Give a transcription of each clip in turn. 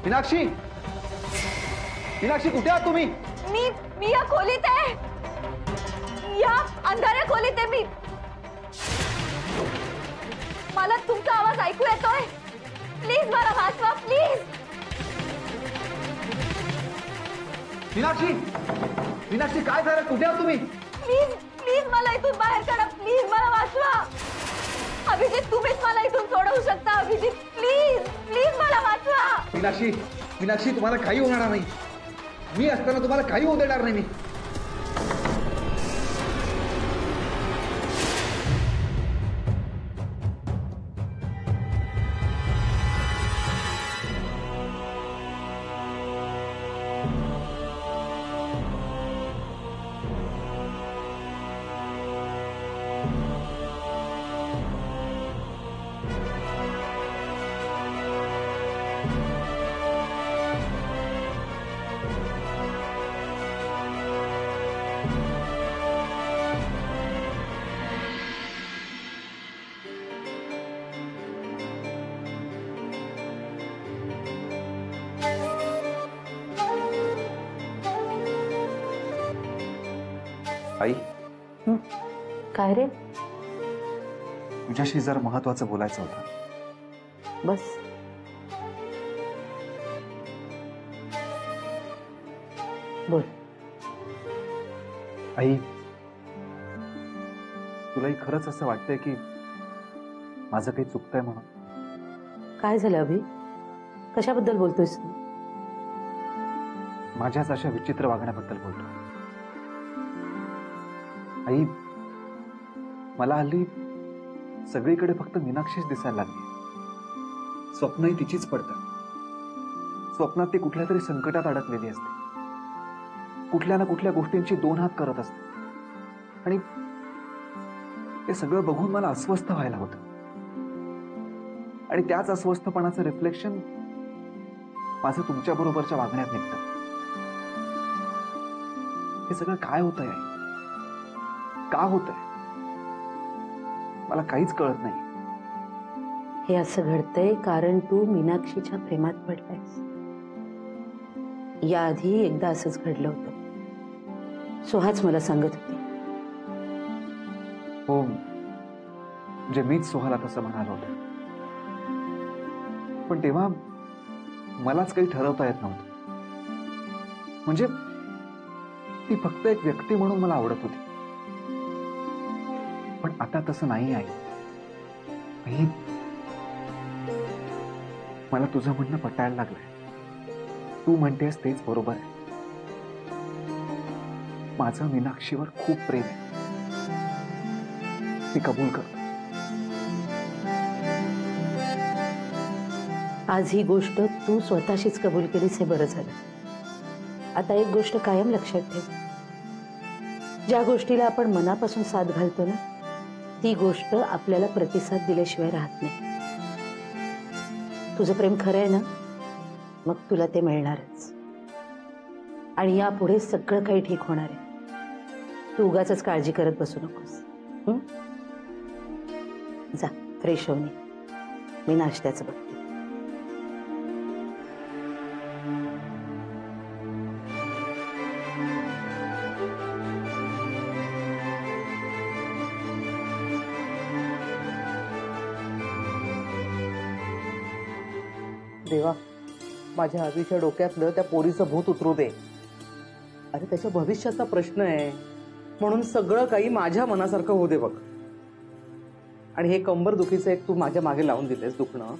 मीनाक्षी, मीनाक्षी कुठे आहात तुम्ही? मी या खोलीत आहे, या अंधाऱ्या खोलीत आहे मी. मला तुमचा आवाज ऐकू येतोय. प्लीज मला वाचवा, प्लीज. मीनाक्षी, मीनाक्षी काय झालं? कुठे आहात तुम्ही? प्लीज प्लीज मला इथून बाहेर काढा. प्लीज मला वाचवा. अभिजित, तुम्हीच मला इथून सोडवू शकता. अभिजित, प्लीज प्लीज मला वाचवा. मीनाक्षी, मीनाक्षी तुम्हाला काही होणार नाही. मी असताना तुम्हाला काही होऊ देणार नाही मी. आई, काय रे? तुझ्याशी जरा महत्वाचं बोलायचं होतं. बस. बोल. आई, तुलाही खरंच असं वाटतंय की माझं काही चुकतंय म्हणून? काय झालं अभि? कशाबद्दल बोलतोयस तू? माझ्याच अशा विचित्र वागण्याबद्दल बोलतो. आई, मला हल्ली सगळीकडे फक्त मीनाक्षीच दिसायला लागली. स्वप्नही तिचीच पडतात. स्वप्नात ती कुठल्या तरी संकटात अडकलेली असते. कुठल्या ना कुठल्या गोष्टींची दोन हात करत असते. आणि ते सगळं बघून मला अस्वस्थ व्हायला होतं. आणि त्याच अस्वस्थपणाचं रिफ्लेक्शन माझं तुमच्या बरोबरच्या वागण्यात निघतं. हे सगळं काय होतंय आई? का होतंय? मला काहीच कळत नाही. हे असं घडतंय कारण तू मीनाक्षीच्या प्रेमात पडलायस. याआधी एकदा असंच घडलं होतं. सुहाच मला सांगत होती. हो, म्हणजे मीच सोहाला तसं म्हणालो होतो. पण तेव्हा मलाच काही ठरवता येत नव्हतं. म्हणजे ती फक्त एक व्यक्ती म्हणून मला आवडत होती. पण आता तसं नाही आहे. मला तुझं म्हणणं पटायला लागलंय. तू म्हणतेस तेच बरोबर आहे. माझं मीनाक्षीवर खूप प्रेम आहे. ती कबूल कर. आज ही गोष्ट तू स्वतःशीच कबूल केलीस हे बरं झालं. आता एक गोष्ट कायम लक्षात ठेव. ज्या गोष्टीला आपण मनापासून साथ घालतो ना, ती गोष्ट आपल्याला प्रतिसाद दिल्याशिवाय राहत नाही. तुझं प्रेम खरं आहे ना, मग तुला ते मिळणारच. आणि यापुढे सगळं काही ठीक होणार आहे. तू उगाचच काळजी करत बसू नकोस. जा, फ्रेश होऊन ये. मी नाश्त्याचं बघते. देवा, माझ्या आधीच्या डोक्यातलं त्या पोरीचं भूत उतरू दे. अरे त्याच्या भविष्याचा प्रश्न आहे म्हणून सगळं काही माझ्या मनासारखं होऊ दे बघ. आणि हे कंबर दुखीचं एक तू माझ्या मागे लावून दिलेस दुखणं.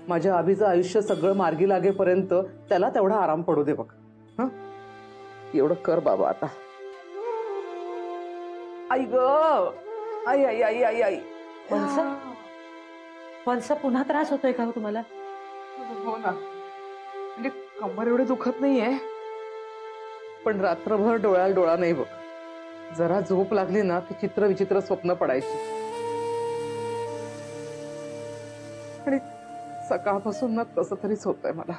माझ्या आभीचं आयुष्य सगळं मार्गी लागेपर्यंत त्याला तेवढा आराम पडू दे बघ. हं, एवढं कर बाबा आता. आई ग, आई आई आई आई आई. वंसा पुन्हा त्रास होतोय का तुम्हाला? हो ना, म्हणजे कंबर एवढे दुखत नाहीये, पण रात्रभर डोळ्याला डोळा नाही बघ. जरा झोप लागली ना ती चित्र विचित्र स्वप्न पडायची. आणि सकाळपासून ना कसं तरीच होतंय मला.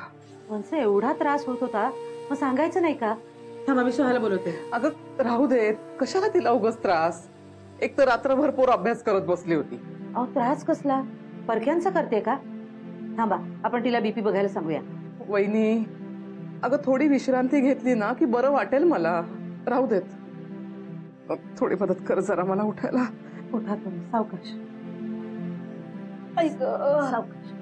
वंसा एवढा त्रास होत होता मग सांगायचं नाही का? थांबा, मी सोहायला बोलवते. अगं राहू देत, कशाला तिला उगाच त्रास. एक तर रात्रभर पोर अभ्यास करत बसली होती. अहो त्रास कसला? परक्यांचा करते का? थांबा, आपण तिला बीपी बघायला सांगूया. वहिनी, अगं थोडी विश्रांती घेतली ना की बरं वाटेल मला. राहू देत. थोडी मदत कर जरा मला उठायला. उठा तुम्ही, सावकाश सावकाश.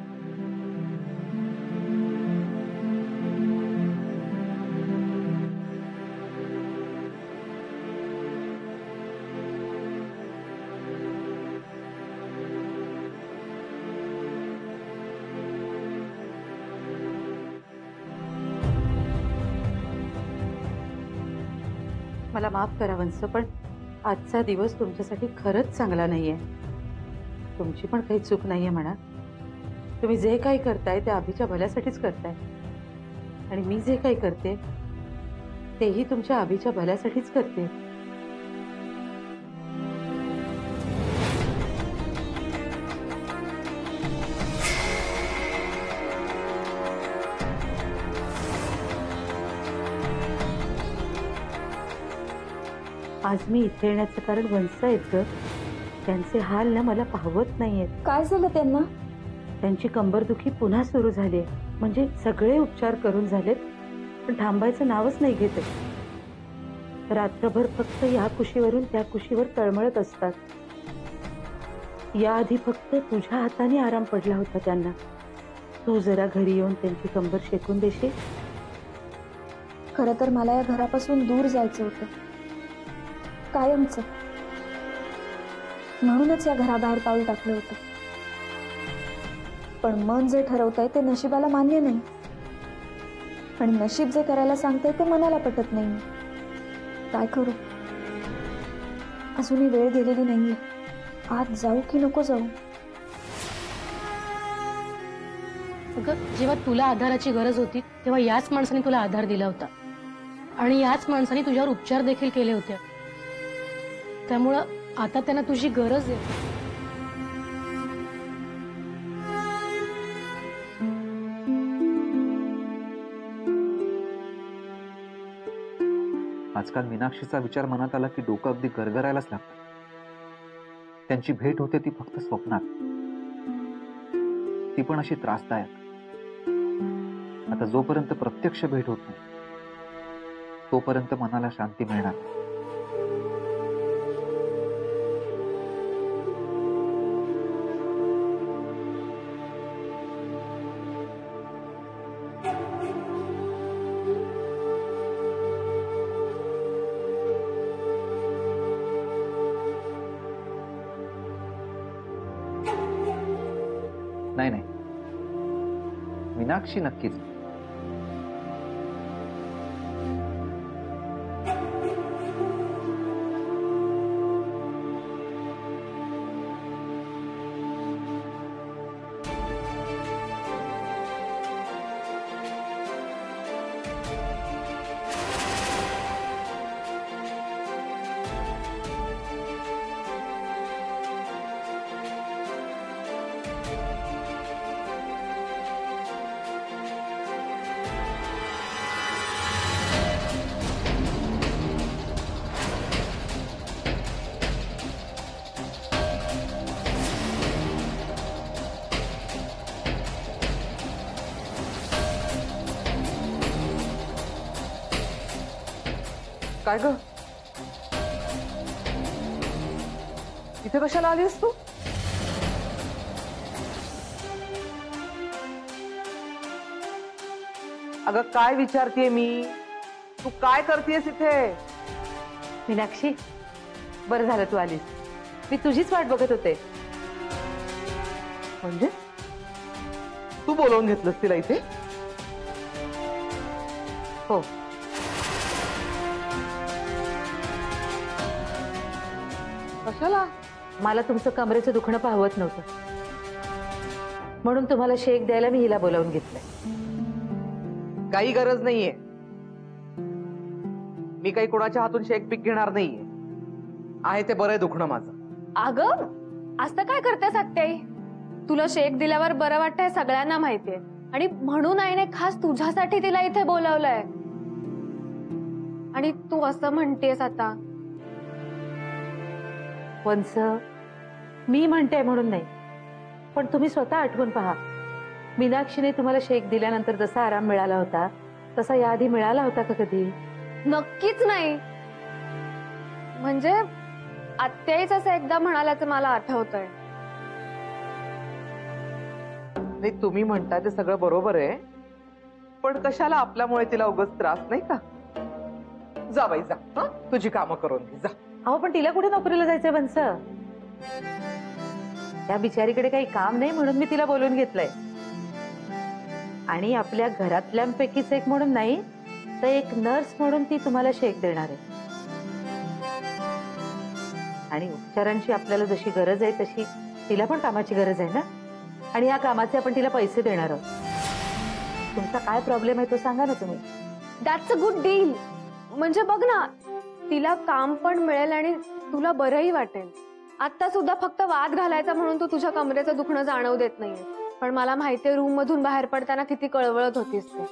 मला माफ करा वंस, पण आजचा दिवस तुमच्यासाठी खरंच चांगला नाहीये. तुमची पण काही चूक नाहीये म्हणा. तुम्ही जे काही करताय ते अभिच्या भल्यासाठीच करताय, आणि मी जे काही करते तेही तुमच्या अभिच्या भल्यासाठीच करते. आज मी इथे येण्याचं कारण वंस आहेत ग. त्यांचे हाल ना मला पाहवत नाहीयेत. काय झालं त्यांना? त्यांची कंबरदुखी पुन्हा सुरू झाली आहे. म्हणजे सगळे उपचार करून झालेत, पण थांबायचं नावच नाही घेत. रात्रभर फक्त या कुशीवरून त्या कुशीवर तळमळत असतात. याआधी फक्त तुझ्या हाताने आराम पडला होता त्यांना. तू जरा घरी येऊन त्यांची कंबर शेकून देशील? खरं तर मला या घरापासून दूर जायचं होतं, कायमच. म्हणूनच या घराबाहेर पाऊल टाकलं होतं. पण मन जे ठरवतंय ते नशिबाला मान्य नाही, आणि नशीब जे करायला सांगतंय ते मनाला पटत नाही. काय करू? अजूनही वेळ गेलेली नाहीये. आज जाऊ की नको जाऊ? अगं, जेव्हा तुला आधाराची गरज होती तेव्हा याच माणसाने तुला आधार दिला होता, आणि याच माणसाने तुझ्यावर उपचार देखील केले होते. त्यामुळं आता त्यांना तुझी गरज आहे. आजकाल मीनाक्षीचा विचार मनात आला की डोकं अगदी गरगरायलाच लागतं. त्यांची भेट होते ती फक्त स्वप्नात, ती पण अशी त्रासदायक. आता जोपर्यंत प्रत्यक्ष भेट होत नाही तोपर्यंत मनाला शांती मिळणार. नाही नाही, मीनाक्षी नक्कीच. काय ग, इथे कशाला आलीस तू? अगं काय विचारतीये मी? तू काय करतेस इथे? मीनाक्षी, बरं झालं तू आलीस. मी तुझीच वाट बघत होते. म्हणजे तू बोलवून घेतलंस तिला इथे? हो, कशाला? मला तुमचं कमरेचं दुखणं पाहवत नव्हतं, म्हणून तुम्हाला शेक द्यायला मी हिला बोलावून घेतलंय. काही गरज नाहीये. मी काही कोणाच्या हातून शेक पीक घेणार नाहीये. आहे ते बरं दुखणं माझं. अगं, असं काय करतेस आत्याई? तुला शेक दिल्यावर बरं वाटतंय सगळ्यांना माहितीये, आणि म्हणून आईने खास तुझ्यासाठी तिला इथे बोलावलंय. आणि तू असं म्हणतेस आता? वंस, मी म्हणते म्हणून नाही, पण तुम्ही स्वतः आठवून पहा. मीनाक्षीने तुम्हाला शेक दिल्यानंतर जसा आराम मिळाला होता तसा याआधी मिळाला होता का कधी? नक्कीच नाही. म्हणजे आत्याहीच असं एकदा म्हणाल्याचं मला आठवतंय. नाही, तुम्ही म्हणता ते सगळं बरोबर आहे, पण कशाला आपल्यामुळे तिला उगाच त्रास, नाही का? जा बाई जा, हं? तुझी कामं करून घे, जा. अहो पण तिला कुठे नोकरीला जायचंय बंस? त्या बिचारीकडे काही काम नाही म्हणून मी तिला बोलून घेतलंय. आणि आपल्या घरातल्यांपैकीच एक म्हणून नाही तर एक नर्स म्हणून ती तुम्हाला शेक देणार आहे. आणि उपचारांची आपल्याला जशी गरज आहे तशी तिला पण कामाची गरज आहे ना. आणि या कामाचे आपण तिला पैसे देणार आहोत. तुमचा काय प्रॉब्लेम आहे तो सांगा ना तुम्ही. That's a good deal. म्हणजे बघ ना, तिला काम पण मिळेल आणि तुला बरंही वाटेल. आता सुद्धा फक्त वाद घालायचा म्हणून तू तुझ्या कमरेचं दुखणं जाणवू देत नाहीये, पण मला माहितीये रूम मधून बाहेर पडताना किती कळवळत होतीस तू.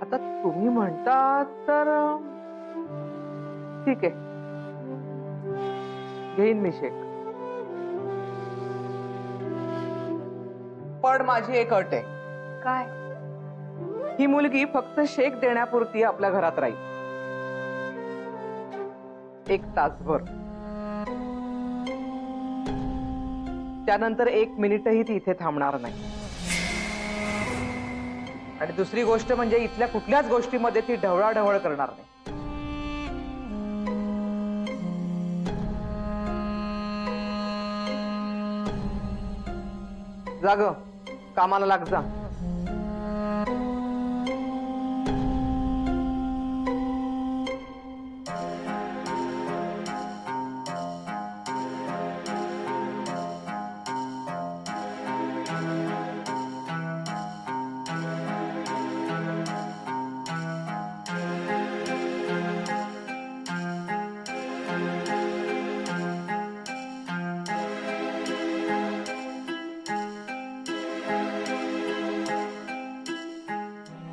आता तुम्ही म्हणता तर ठीक आहे, घेईन मी शेक. पण माझी एक अट आहे. काय? ही मुलगी फक्त शेक देण्यापुरती आपल्या घरात राहील, 1 तासभर. त्यानंतर 1 मिनिटही ती इथे थांबणार नाही. आणि दुसरी गोष्ट म्हणजे इथल्या कुठल्याच गोष्टीमध्ये ती ढवळाढवळ करणार नाही. जाग, कामाला लाग जा.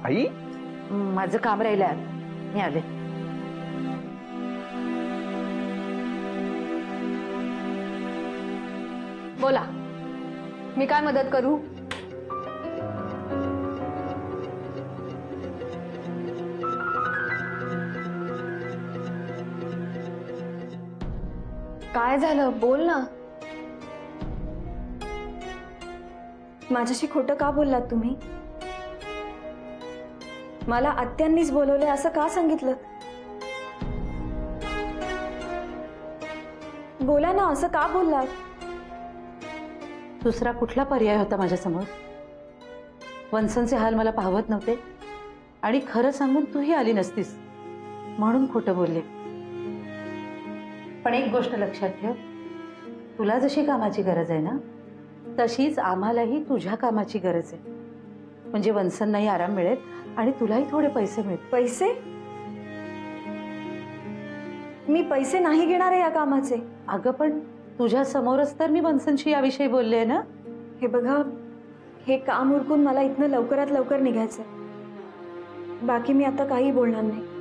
आई, माझं काम राहिलं, मी आले. बोला, मी काय मदत करू? काय झालं? बोल ना. माझ्याशी खोटं का बोललात तुम्ही? मला आत्यांनीच बोलवले असं का सांगितलं? बोला ना, असं का बोललात? दुसरा कुठला पर्याय होता माझ्यासमोर? वंसनचे हाल मला पाहवत नव्हते आणि खरं सांगून तूही आली नसतीस म्हणून खोटं बोलले. पण एक गोष्ट लक्षात ठेव, तुला जशी कामाची गरज आहे ना तशीच आम्हालाही तुझ्या कामाची गरज आहे. म्हणजे वंसननाही आराम मिळेल आणि तुलाही थोडे पैसे मिळतील. पैसे? मी पैसे नाही घेणार आहे या कामाचे. अगं पण तुझ्या समोरच तर मी वंसनशी याविषयी बोलले ना. हे बघा, हे काम उरकून मला इथनं लवकरात लवकर निघायचंय. बाकी मी आता काही बोलणार नाही.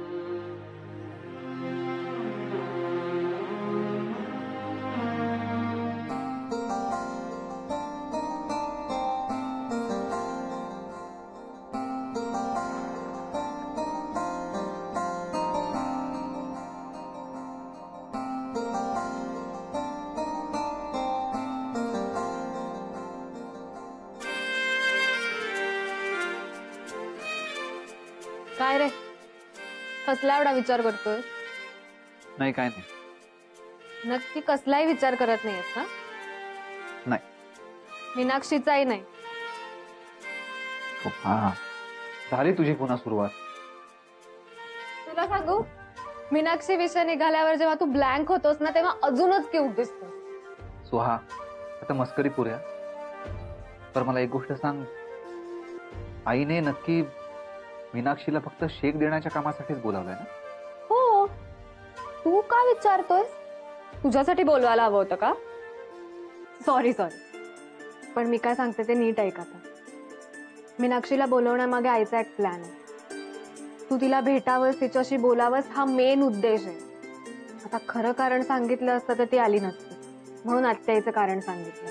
काय रे, कसला एवढा विचार करतोय? नाही, काय नाही. नक्की कसलाही विचार करत नाहीयेस ना? नाही. मीनाक्षीचाही नाही? हा, झाली तुझी पुन्हा सुरुवात. तुला सांगू, मीनाक्षी विषय निघाल्यावर जेव्हा तू ब्लँक होतोस ना तेव्हा अजूनच क्यूट दिसतोस. सुहा, आता मस्करी पुऱ्या. पर मला एक गोष्ट सांग, आईने नक्की मीनाक्षीला फक्त शेक देण्याच्या कामासाठीच बोलावलंय ना? हो. तू का विचारतोयस? तुझ्यासाठी बोलवायला हवं होतं का? सॉरी. पण मी काय सांगते ते नीट ऐक आता. मीनाक्षीला बोलवण्यामागे आईचा एक प्लॅन आहे. तू तिला भेटावंस, तिच्याशी बोलावंस हा मेन उद्देश आहे. आता खरं कारण सांगितलं असतं तर ती आली नसती, म्हणून आत्याईचं कारण सांगितलं.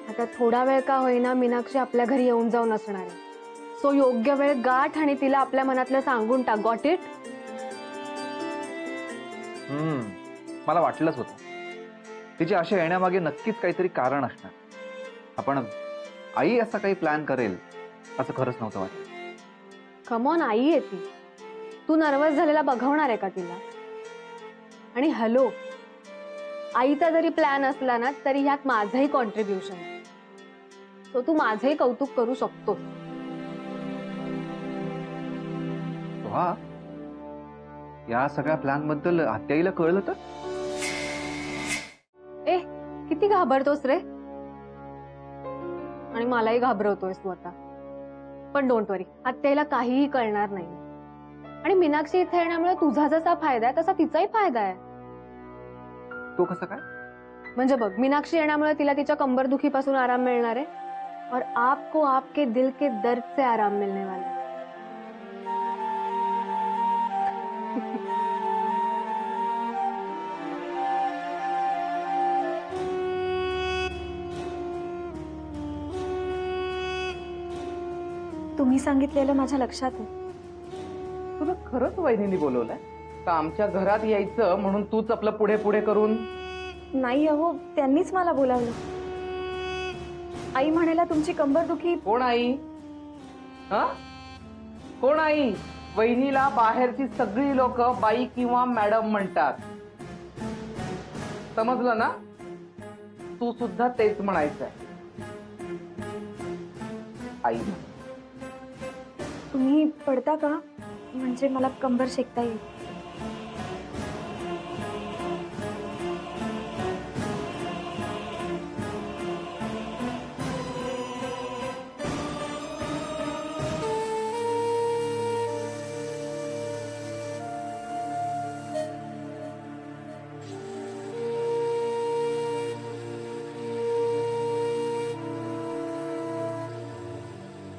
आता थोडा वेळ का होईना मीनाक्षी आपल्या घरी येऊन जाऊन असणार आहे. सो योग्य वेळ गाठ आणि तिला आपल्या मनातलं सांगून टाक. Got it? मला वाटलंच होतं तिची अशा येण्यामागे नक्कीच काहीतरी कारण असणार. आपण आई असा काही प्लॅन करेल असं खरंच नव्हतं वाटत. कमॉन, आई आहे ती. तू नर्वस झालेला बघवणार आहे का तिला? आणि हॅलो, आईचा जरी प्लॅन असला ना तरी ह्यात माझंही कॉन्ट्रीब्युशन आहे. तो तू माझंही कौतुक करू शकतो. वा, या सगळ्या प्लॅन बद्दल आत्याईला कळलं तर? ए, किती घाबरतोस रे? आणि मलाही घाबरवतोयस तू आता. पण डोंट वरी, आत्याईला काहीही कळणार नाही. आणि मीनाक्षी इथे येण्यामुळे तुझा जसा फायदा आहे तसा तिचाही फायदा आहे. तो कसं काय? म्हणजे बघ, मीनाक्षी येण्यामुळे तिला तिच्या कंबरदुखीपासून आराम मिळणार आहे और आपको आपके दिल के दर्द से आराम मिलने वाला है. तुम्ही सांगितलेलं माझ्या लक्षात आहे. तुला खरंच वहिनीने बोलवलंय का आमच्या घरात यायचं म्हणून तूच आपलं पुढे पुढे करून? नाही अहो, त्यांनीच मला बोलावलं. आई म्हणाला तुमची कंबर दुखी. कोण आई? हा, कोण आई? वहिनीला बाहेरची सगळी लोक बाई किंवा मॅडम म्हणतात, समजलं ना? तू सुद्धा तेच म्हणायचंय, आई. तुम्ही पडता का? म्हणजे मला कंबर शेकता येईल.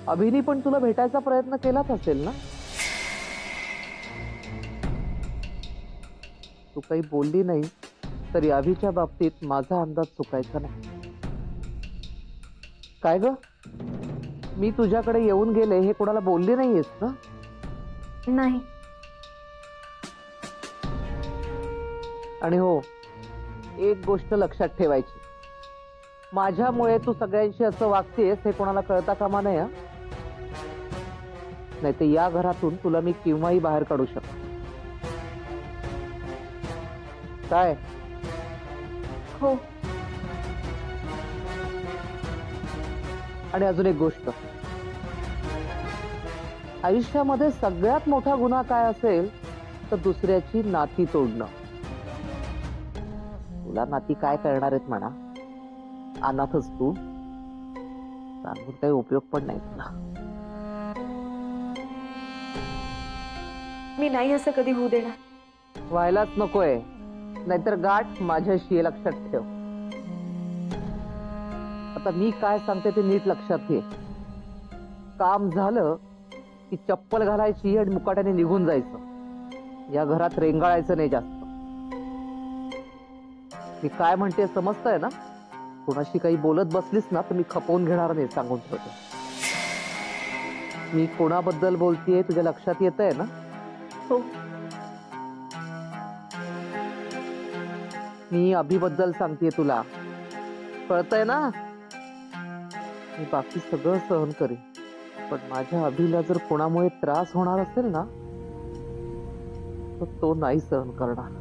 अभिनी पण तुला भेटायचा प्रयत्न केलाच असेल ना? तू काही बोलली नाही तरी अभिच्या बाबतीत माझा अंदाज चुकायचा नाही. काय ग, मी तुझ्याकडे येऊन गेले हे कोणाला बोलली नाहीयेस ना? नाही. आणि हो, एक गोष्ट लक्षात ठेवायची, माझ्यामुळे तू सगळ्यांशी असं वागतेस हे कोणाला कळता कामा नये. नाही तर या घरातून तुला मी केव्हाही बाहेर काढू शकतो. काय? हो. आणि अजून एक गोष्ट, आयुष्यामध्ये सगळ्यात मोठा गुन्हा काय असेल तर दुसऱ्याची नाती तोडणं. तुला नाती काय करणार आहेत म्हणा, अनाथच तू, सांगून काही उपयोग पण नाही तुला. मी नाही असं कधी होऊ देणार. व्हायलाच नकोय, नाहीतर गाठ माझ्याशी, लक्षात ठेव. आता मी काय सांगते ते नीट लक्षात घे. काम झालं की चप्पल घालायची आणि मुकाट्याने निघून जायचं. या घरात रेंगाळायचं नाही जास्त. मी काय म्हणते समजतंय ना? कोणाशी काही बोलत बसलीस ना तर मी खपवून घेणार नाही, सांगून ठेवते. मी कोणाबद्दल बोलतेय तुझ्या लक्षात येतंय ना? हो. मी अभिबद्दल सांगतेय तुला, कळतंय ना? मी बाकी सगळं सहन करेन, पण माझ्या अभिला जर कोणामुळे त्रास होणार असेल ना तर तो नाही सहन करणार.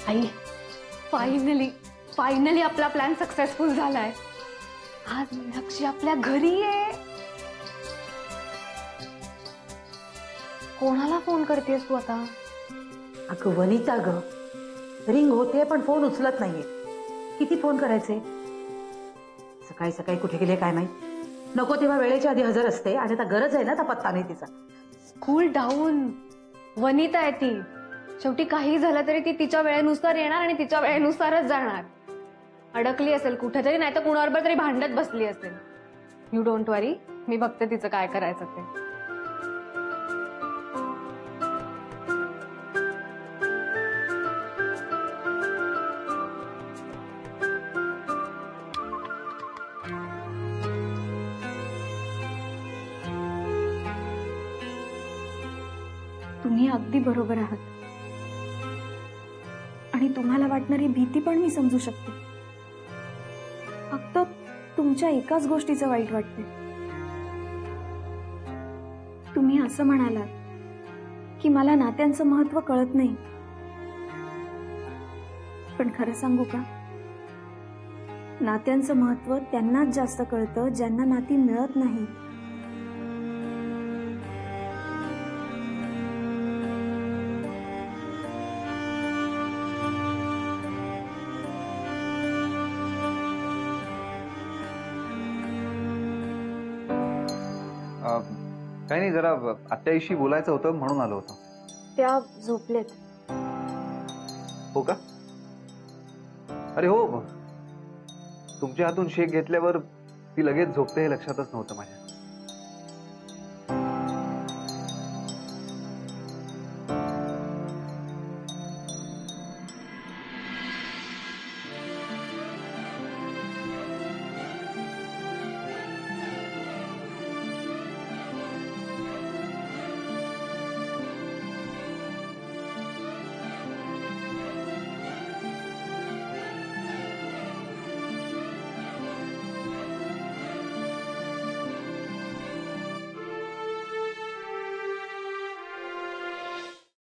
आई, फायनली फायनली आपला प्लॅन सक्सेसफुल झालाय. आज मीनाक्षी आपल्या घरी आहे. कोणाला फोन करतेस तू आता? अगं वनिता ग, रिंग होते पण फोन उचलत नाहीये. किती फोन करायचे? सकाळी सकाळी कुठे गेले काय माहित. नको तेव्हा वेळेच्या आधी हजर असते आणि आता गरज आहे ना त्या पत्ता नाही तिचा. Cool down. वनिता आहे ती. शेवटी काही झालं तरी ती तिच्या वेळेनुसार येणार आणि तिच्या वेळेनुसारच जाणार. अडकली असेल कुठेतरी, नाही तर कुणाबरोबर तरी भांडत बसली असेल. यू डोंट वरी, मी बघते तिचं काय करायचं ते. तुम्ही अगदी बरोबर आहात आणि तुम्हाला वाटणारी भीती पण मी समजू शकते. फक्त तुमच्या एकाच गोष्टीचं वाईट वाटते. तुम्ही असं म्हणालात की मला नात्यांचं महत्त्व कळत नाही. पण खरं सांगू का, नात्यांचं महत्त्व त्यांनाच जास्त कळतं ज्यांना नाती मिळत नाही. काही नाही, जरा आत्याईशी बोलायचं होतं म्हणून आलो होतो. त्या झोपलेत. हो का? अरे हो, तुमच्या हातून शेक घेतल्यावर ती लगेच झोपते हे लक्षातच नव्हतं माझ्या.